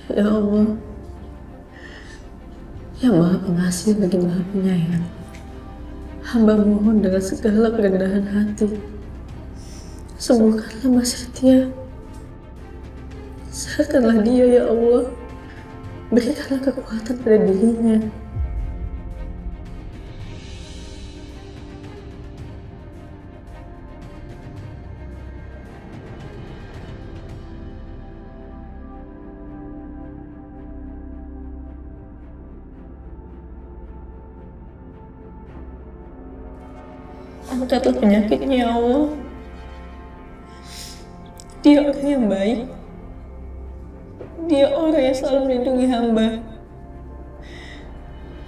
Ya Allah, yang Maha Pengasih lagi Maha Penyayang, hamba mohon dengan segala kerendahan hati, sembuhkanlah Mas Setia, sehatkanlah dia ya Allah, berikanlah kekuatan pada dirinya. Angkatlah penyakitnya ya Allah. Dia orang yang baik. Dia orang yang selalu melindungi hamba.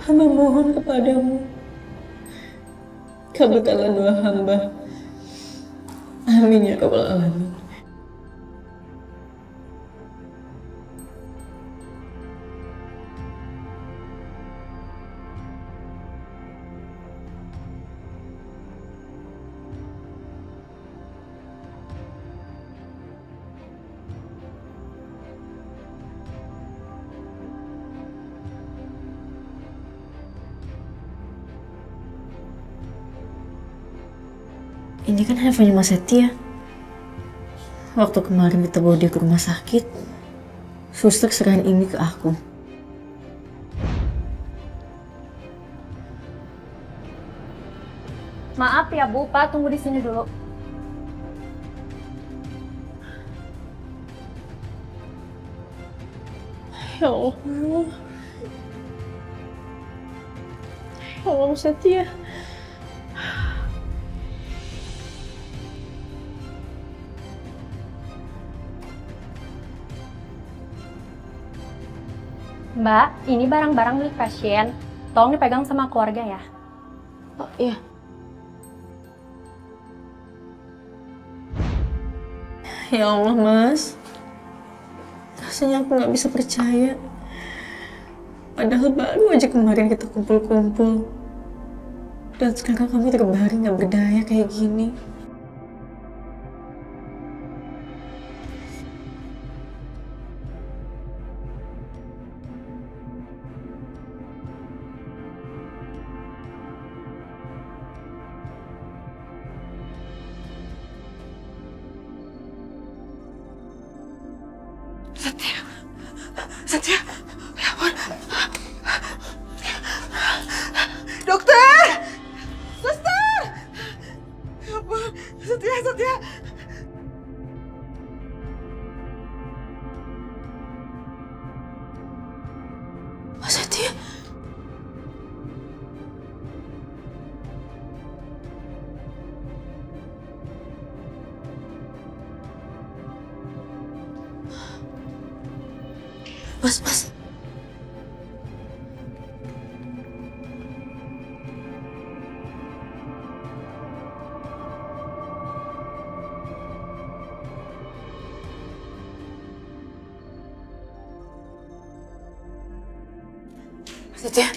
Hamba mohon kepadamu, kabulkanlah doa hamba. Amin ya rabbal alamin. Ini kan handphonenya Mas Setia. Waktu kemarin kita bawa dia ke rumah sakit, suster serahin ini ke aku. Maaf ya Bu, Pak tunggu di sini dulu. Ya Allah. Ya Allah Mas Setia. Mbak, ini barang-barang milik pasien. Tolong dipegang sama keluarga ya. Oh iya. Ya Allah Mas, rasanya aku nggak bisa percaya. Padahal baru aja kemarin kita kumpul-kumpul, dan sekarang kamu terbaring nggak berdaya kayak gini. Setia, Setia, ya ampun. Dokter, suster, ya ampun, Setia, Setia. Mas Setia. Mas. Setia.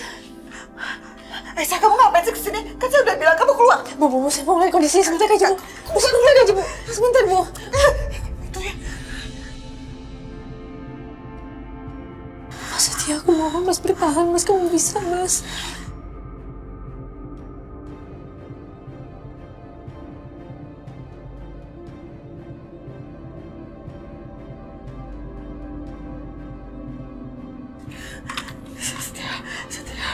Aisyah, kamu ngapain sih kesini? Kan saya udah bilang kamu keluar. Bu, saya mau lihat kondisi sebentar aja, Bu. Sebentar aja, Bu. Sebentar, Bu. Itu ya. Mas Setia, aku mohon Mas bertahan, Mas. Kamu bisa, Mas. Setia, Setia.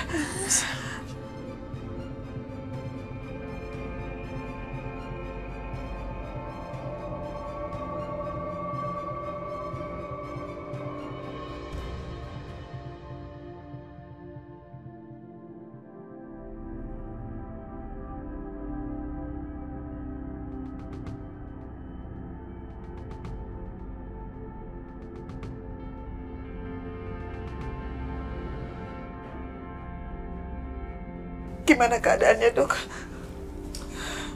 Gimana keadaannya, Dok?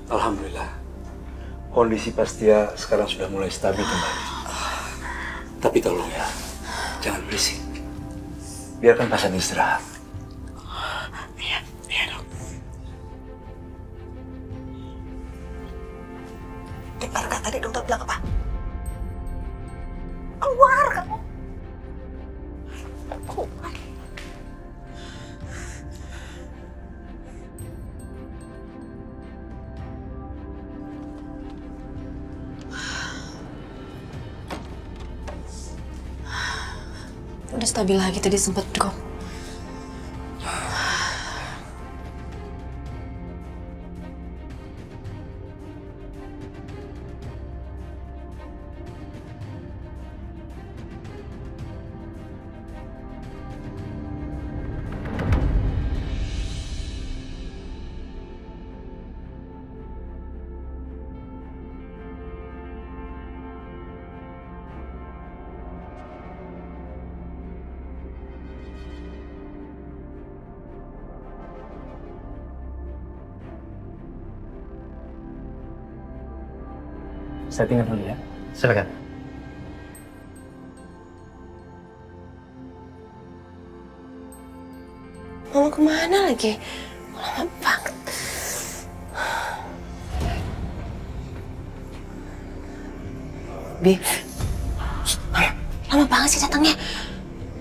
Alhamdulillah, kondisi Pastia sekarang sudah mulai stabil kembali. Tapi tolong ya, jangan berisik. Biarkan pasien istirahat. Iya, Dok. Dengar kata tadi dokter bilang apa? Keluar kamu. Udah stabil lagi, tadi sempat drop. Saya tinggal dulu ya. Silakan. Mama kemana lagi? Lama banget. Bi, lama banget sih datangnya.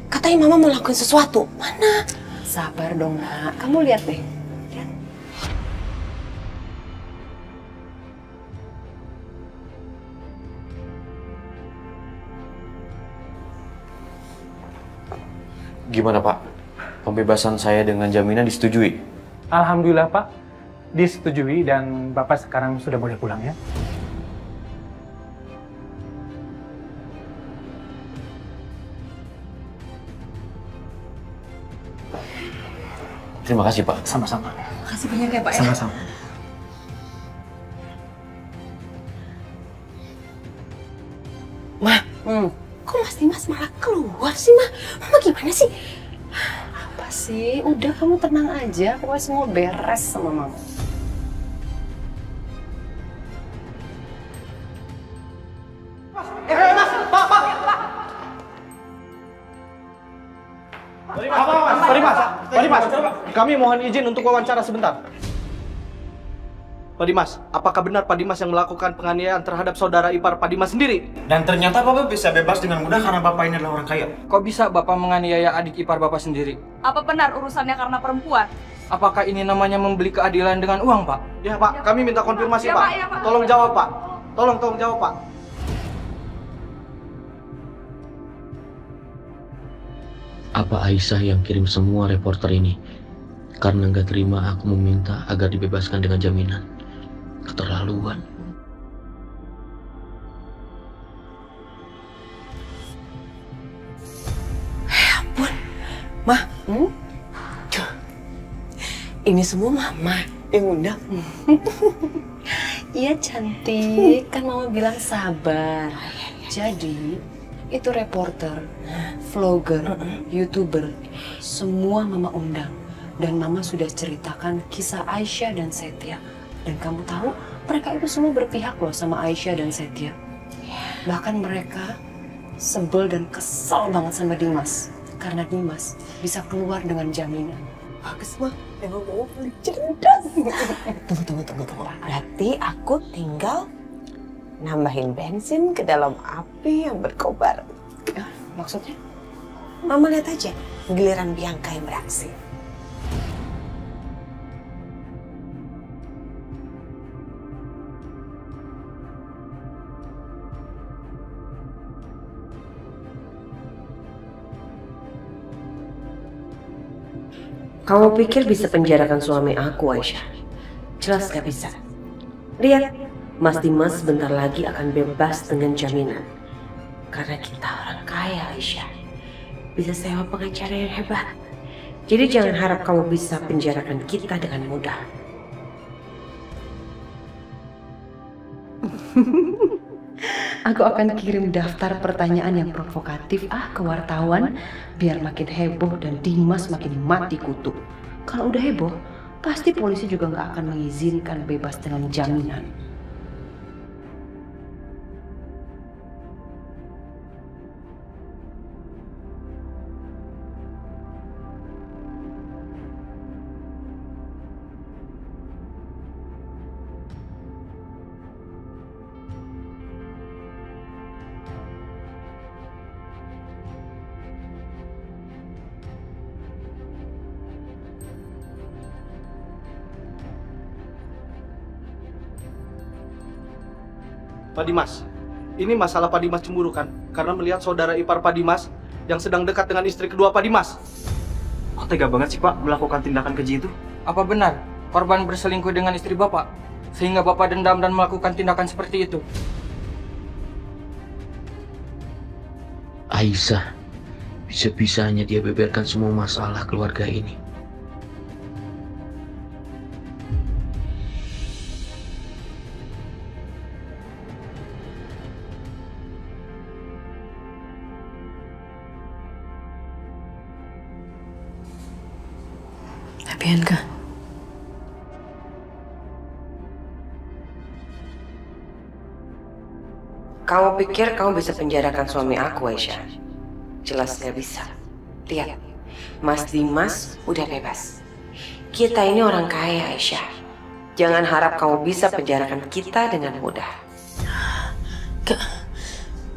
Katanya Mama mau lakuin sesuatu. Mana? Sabar dong, Nak. Kamu lihat deh. Lihat. Gimana Pak? Pembebasan saya dengan jaminan disetujui? Alhamdulillah Pak, disetujui dan Bapak sekarang sudah boleh pulang ya. Terima kasih Pak. Sama-sama. Makasih banyak ya, Pak ya. Sama-sama. Ma, kok Mas Dimas malah keluar sih, Ma? Mama gimana sih? Apa sih? Udah, kamu tenang aja. Pokoknya semua beres sama Mama. Pak Dimas, kami mohon izin untuk wawancara sebentar. Pak Dimas, apakah benar Pak Dimas yang melakukan penganiayaan terhadap saudara ipar Pak Dimas sendiri? Dan ternyata Bapak bisa bebas dengan mudah karena Bapak ini adalah orang kaya. Kok bisa Bapak menganiaya adik ipar Bapak sendiri? Apa benar urusannya karena perempuan? Apakah ini namanya membeli keadilan dengan uang, Pak? Ya Pak, kami minta konfirmasi Ya, Pak. Pak, ya, Pak. Tolong jawab Pak. Tolong jawab Pak. Apa Aisyah yang kirim semua reporter ini? Karena nggak terima aku meminta agar dibebaskan dengan jaminan. Keterlaluan. Ampun, Ma. Ini semua Mama yang undang. Iya cantik, kan Mama bilang sabar. Jadi, itu reporter, vlogger, YouTuber, semua Mama undang. Dan Mama sudah ceritakan kisah Aisyah dan Setia. Dan kamu tahu, mereka itu semua berpihak loh sama Aisyah dan Setia. Bahkan mereka sebel dan kesel banget sama Dimas. Karena Dimas bisa keluar dengan jaminan. Bagus, Ma. Memang mau beli cerdas. Tunggu. Berarti aku tinggal nambahin bensin ke dalam api yang berkobar. Maksudnya? Mama lihat aja, giliran Bianca yang beraksi. Kamu pikir bisa penjarakan suami aku, Aisyah? Jelas gak bisa. Lihat, Mas Dimas sebentar lagi akan bebas dengan jaminan. Karena kita orang kaya, Aisyah. Bisa sewa pengacara yang hebat. Jadi jangan harap kamu bisa penjarakan kita dengan mudah. Aku akan kirim daftar pertanyaan yang provokatif ke wartawan biar makin heboh dan Dimas makin mati kutu. Kalau udah heboh, pasti polisi juga nggak akan mengizinkan bebas dengan jaminan. Pak Dimas, ini masalah Pak Dimas cemburu kan? Karena melihat saudara ipar Pak Dimas yang sedang dekat dengan istri kedua Pak Dimas. Kok tega banget sih Pak melakukan tindakan keji itu? Apa benar korban berselingkuh dengan istri Bapak? Sehingga Bapak dendam dan melakukan tindakan seperti itu? Aisyah, bisa-bisanya dia beberkan semua masalah keluarga ini. Tapi Anka, kamu pikir kamu bisa penjarakan suami aku, Aisyah? Jelas gak bisa. Lihat, Mas Dimas udah bebas. Kita ini orang kaya, Aisyah. Jangan harap kamu bisa penjarakan kita dengan mudah. Kak,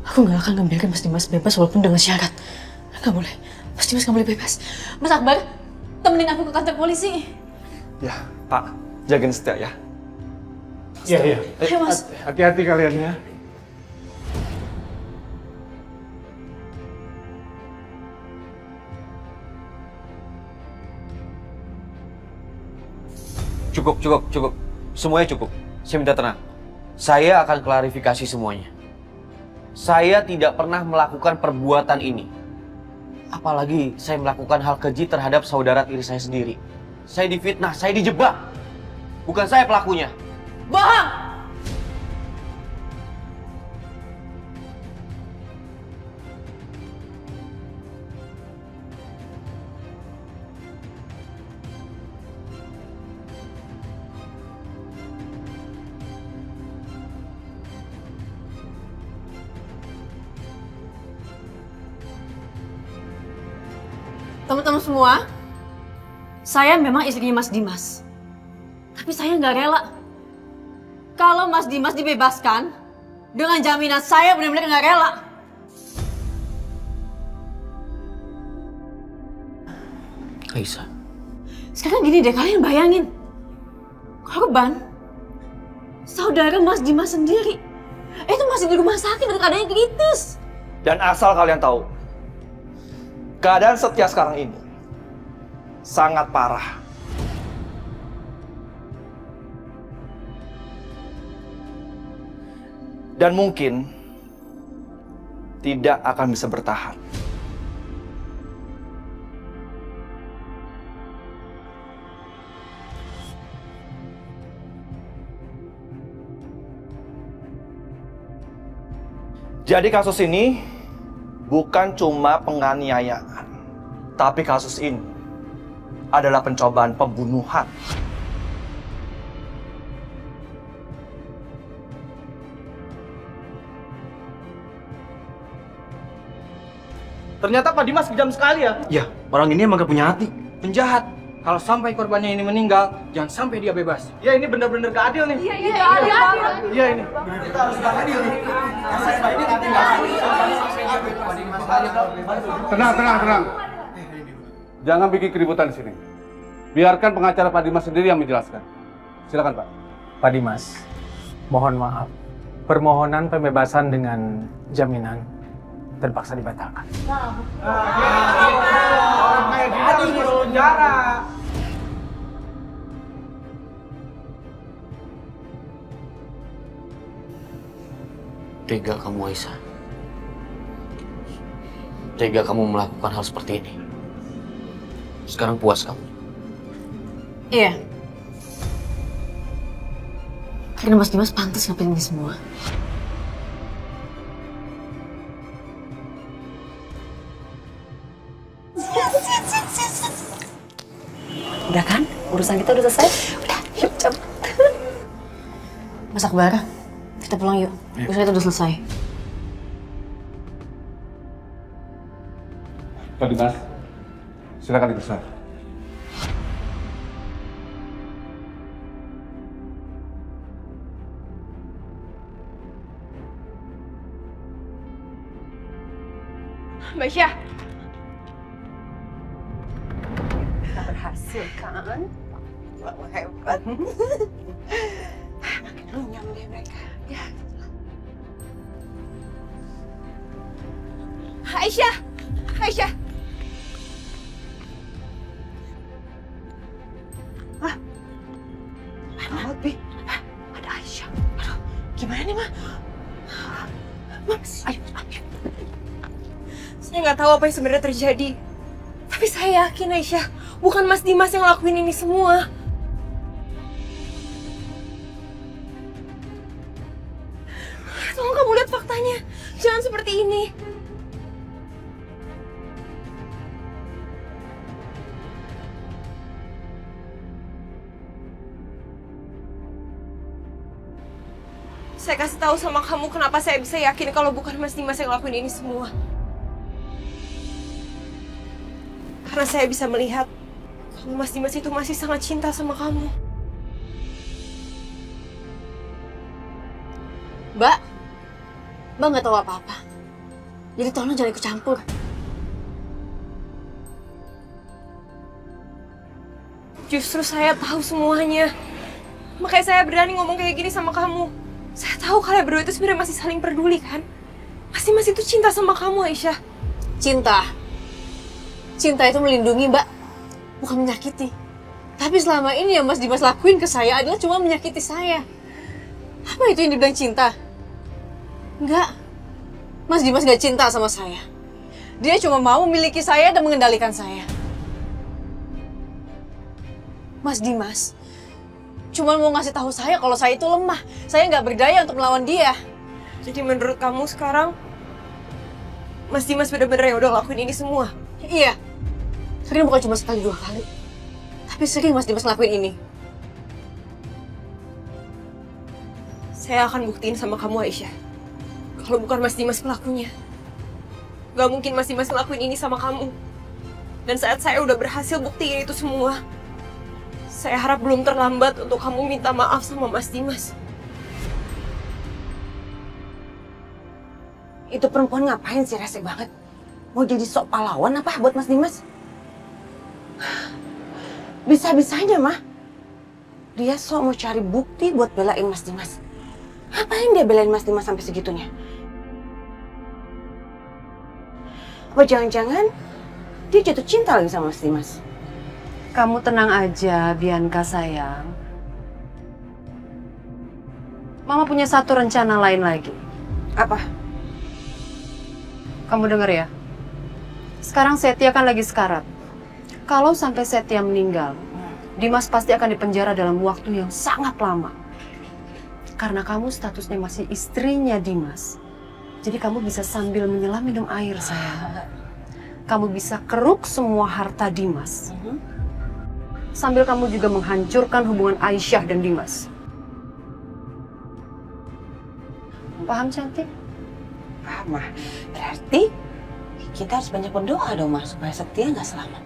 aku gak akan ngebiarin Mas Dimas bebas walaupun dengan syarat. Gak boleh. Mas Dimas gak boleh bebas. Mas Akbar, temenin aku ke kantor polisi. Ya, Pak. Jagain Setia ya. Iya. Ayo, Mas. Hati-hati kalian ya. Cukup. Semuanya cukup. Saya minta tenang. Saya akan klarifikasi semuanya. Saya tidak pernah melakukan perbuatan ini. Apalagi saya melakukan hal keji terhadap saudara tiri saya sendiri. Saya difitnah, saya dijebak. Bukan saya pelakunya. Bohong! Teman-teman semua, saya memang istrinya Mas Dimas. Tapi saya nggak rela. Kalau Mas Dimas dibebaskan, dengan jaminan saya benar-benar nggak rela. Aisyah. Sekarang gini deh, kalian bayangin. Korban, saudara Mas Dimas sendiri. Itu masih di rumah sakit dan keadaannya kritis. Dan asal kalian tahu, keadaan Setia sekarang ini sangat parah. Dan mungkin tidak akan bisa bertahan. Jadi kasus ini bukan cuma penganiayaan, tapi kasus ini adalah pencobaan pembunuhan. Ternyata Pak Dimas kejam sekali ya. Ya, orang ini emang gak punya hati. Penjahat. Kalau sampai korbannya ini meninggal, jangan sampai dia bebas. Ya ini benar-benar gak adil nih. Iya, gak adil. Iya ini. Kita harus adil nih. Tenang. Jangan bikin keributan di sini. Biarkan pengacara Pak Dimas sendiri yang menjelaskan. Silakan Pak. Pak Dimas, mohon maaf. Permohonan pembebasan dengan jaminan terpaksa dibatalkan. Orang kayak gini harus masuk penjara. Tega kamu, Aisyah. Tega kamu melakukan hal seperti ini. Sekarang puas kamu? Iya. Karena Mas Dimas pantas ngapain ini semua. Udah kan? Urusan kita udah selesai? Udah, yuk cabut. Mas Akbar, kita pulang yuk. Urusan itu udah selesai. Pak Dimas, silakan diperiksa. Mbak Syah. Kita berhasil kan? Wah, hebat. Makin runyam deh mereka. Ya. Aisyah! Aisyah! Gawat, Bi. Ada Aisyah. Aduh, gimana nih, Ma? Mas, ayo. Saya nggak tahu apa yang sebenarnya terjadi. Tapi saya yakin Aisyah, bukan Mas Dimas yang ngelakuin ini semua. Tolong kamu lihat faktanya. Jangan seperti ini. Saya kasih tahu sama kamu kenapa saya bisa yakin kalau bukan Mas Dimas yang ngelakuin ini semua. Karena saya bisa melihat kalau Mas Dimas itu masih sangat cinta sama kamu. Mbak nggak tahu apa-apa. Jadi tolong jangan ikut campur. Justru saya tahu semuanya. Makanya saya berani ngomong kayak gini sama kamu. Saya tahu kalian berdua itu sebenarnya masih saling peduli kan? Mas itu cinta sama kamu, Aisyah. Cinta itu melindungi, Mbak. Bukan menyakiti. Tapi selama ini yang Mas Dimas lakuin ke saya adalah cuma menyakiti saya. Apa itu yang dibilang cinta? Enggak. Mas Dimas gak cinta sama saya. Dia cuma mau memiliki saya dan mengendalikan saya. Mas Dimas cuma mau ngasih tahu saya kalau saya itu lemah. Saya nggak berdaya untuk melawan dia. Jadi menurut kamu sekarang, Mas Dimas benar-benar yang udah ngelakuin ini semua? Iya. Sering bukan cuma sekali 2 kali. Tapi sering Mas Dimas ngelakuin ini. Saya akan buktiin sama kamu, Aisyah. Kalau bukan Mas Dimas pelakunya. Gak mungkin Mas Dimas ngelakuin ini sama kamu. Dan saat saya udah berhasil buktiin itu semua, saya harap belum terlambat untuk kamu minta maaf sama Mas Dimas. Itu perempuan ngapain sih rese banget? Mau jadi sok pahlawan apa buat Mas Dimas? Bisa-bisanya, Mah. Dia sok mau cari bukti buat belain Mas Dimas. Ngapain dia belain Mas Dimas sampai segitunya? Apa jangan-jangan dia jatuh cinta lagi sama Mas Dimas? Kamu tenang aja, Bianca sayang. Mama punya satu rencana lain lagi. Apa? Kamu denger ya. Sekarang Setia kan lagi sekarat. Kalau sampai Setia meninggal, Dimas pasti akan dipenjara dalam waktu yang sangat lama. Karena kamu statusnya masih istrinya Dimas. Jadi kamu bisa sambil menyelam minum air, sayang. Kamu bisa keruk semua harta Dimas. Sambil kamu juga menghancurkan hubungan Aisyah dan Dimas. Paham, cantik? Paham, Mah. Berarti kita harus banyak berdoa dong, Mah, supaya Setia nggak selamat.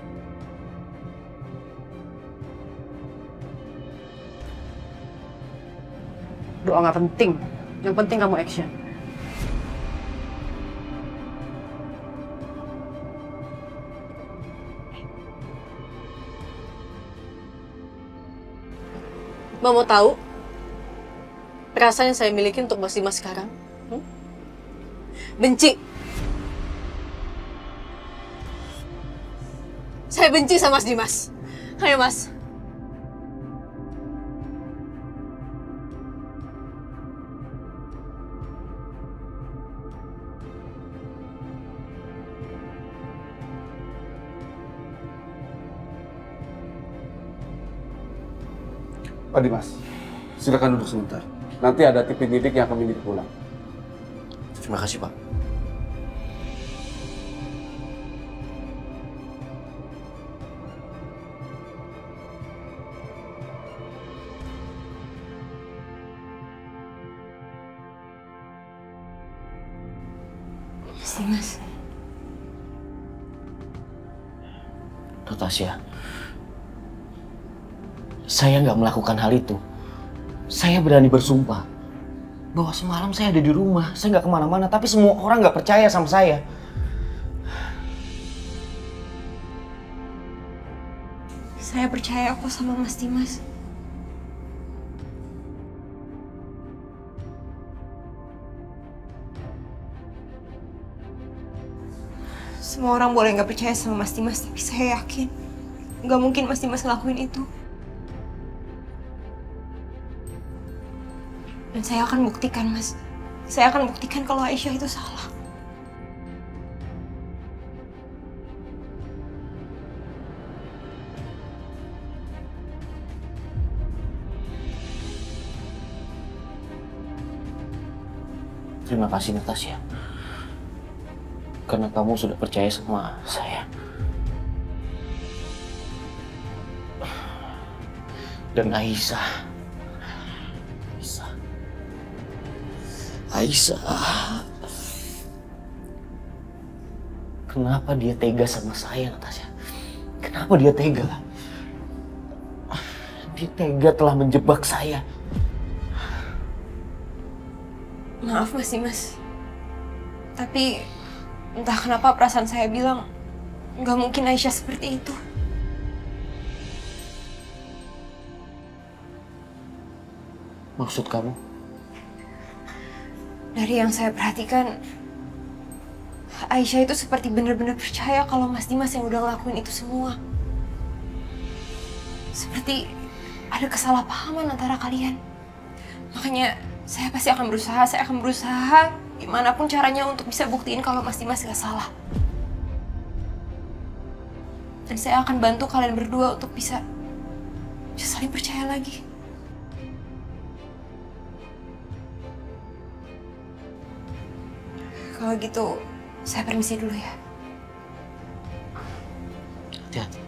Doa nggak penting. Yang penting kamu action. Mbak mau tahu perasaan yang saya miliki untuk Mas Dimas sekarang? Benci. Saya benci sama Mas Dimas. Ayo, Mas. Pak Dimas, silakan duduk sebentar. Nanti ada tim penyidik yang akan minta pulang. Terima kasih, Pak. Mas Dimas. Tasya, saya nggak melakukan hal itu. Saya berani bersumpah bahwa semalam saya ada di rumah, saya nggak kemana-mana, tapi semua orang nggak percaya sama saya. Saya percaya kok sama Mas Dimas. Semua orang boleh nggak percaya sama Mas Dimas, tapi saya yakin nggak mungkin Mas Dimas ngelakuin itu. Dan saya akan buktikan, Mas. Saya akan buktikan kalau Aisyah itu salah. Terima kasih Natasha. Karena kamu sudah percaya sama saya. Dan Aisyah. Kenapa dia tega sama saya, Natasha? Kenapa dia tega? Dia tega telah menjebak saya. Maaf Mas Dimas. Tapi entah kenapa perasaan saya bilang nggak mungkin Aisyah seperti itu. Maksud kamu? Dari yang saya perhatikan, Aisyah itu seperti benar-benar percaya kalau Mas Dimas yang udah ngelakuin itu semua. Seperti ada kesalahpahaman antara kalian. Makanya saya pasti akan berusaha gimana pun caranya untuk bisa buktiin kalau Mas Dimas gak salah. Dan saya akan bantu kalian berdua untuk bisa saling percaya lagi. Kalau gitu, saya permisi dulu ya. Hati-hati.